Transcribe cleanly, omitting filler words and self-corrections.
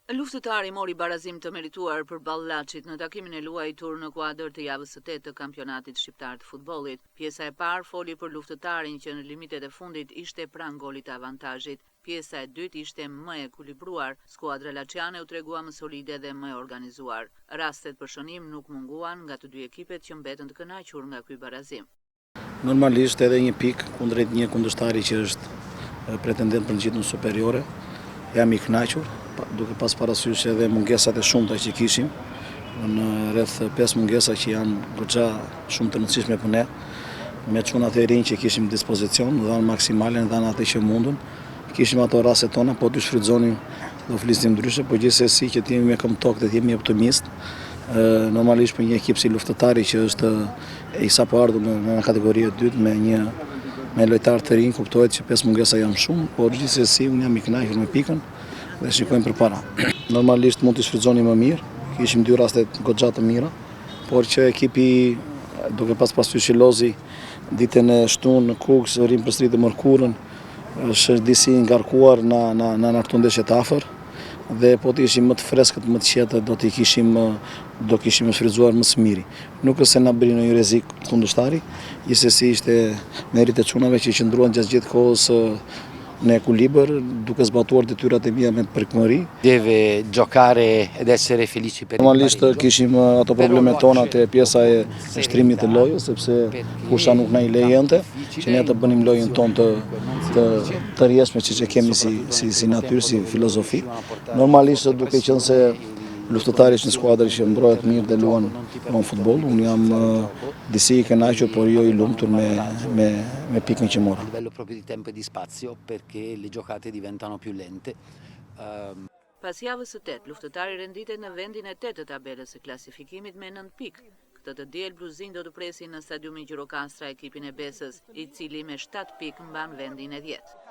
Luftëtari mori barazim të merituar përballë Laçit në takimin e luajtur në kuadër të javës së 8 të kampionatit shqiptar të futbollit. Pjesa e parë foli për luftëtarin që në limitet e fundit ishte pranë golit të avantazhit. Pjesa e dytë ishte më e ekuilibruar, skuadra laçiane u tregua më solide dhe më e organizuar. Rastet për shënim nuk munguan nga të dy ekipet që mbetën të kënaqur nga ky barazim. Normalisht edhe një pikë kundrejt një kundërshtari që është pretendent për ngjitjen superiore. Jam i kënaqur, duke pas parasysh edhe mungesat e shumta që kishim, në rreth 5 mungesa që janë goxha shumë të rëndësishme për ne, me çunat e rinj që kishim në dispozicion, dhanë maksimalen, dhanë atë që mundun. Kishim ato raste tona, po dy shfrytëzonin, do flisnim ndryshe, po gjithsesi që t'jemi me këmbë tokë dhe t'jemi optimist. Normalisht për një ekip si Luftëtari që është i sapo ardhur në kategorinë e dytë me lojtarë të rinj, kuptohet që 5 mungesa janë shumë, por gjithsesi unë jam i kënaqur me pikën dhe shikojmë përpara. Normalisht mund të shfrytëzonim më mirë, kishim dy raste goxha të mira, por që ekipi duke pas parasysh Lozi ditën e shtunë në Kukës rrim përsëri të mërkurën, është disi ngarkuar në këtë ndeshje të afër. Dhe po të ishim më të freskët, më të qetë, do kishim shfrytzuar më së miri. Nuk është se na bëri ndonjë rrezik kundërshtari, gjithsesi ishte merit e çunave që qëndruan gjatë gjithë kohës në ekuilibër, duke zbatuar detyrat e mia me prekmëri. Deve giocare ed essere felici per Normalisht kishim ato problemet tona te pjesa e shtrimit të lojës, sepse kusha nuk na i lejonte që ne të bënim lojën tonë të rrjedhshme që kemi si natyrë, si filozofi. Normalisht duke qenë se Luftëtari është një skuadër që mbrohet mirë dhe luan futboll, unë jam disi i kënaqur, por jo i lumtur me pikën që mora. A livello proprio di tempo e di spazio, perché le giocate diventano più lente. Pas javës së 8, Luftëtari renditet në vendin e 8 të tabelës së klasifikimit me 9 pikë. Këtë të diel Bluzin do të presin në stadiumin Gjirokastra ekipin e Besës, i cili me 7 pikë mban vendin e 10.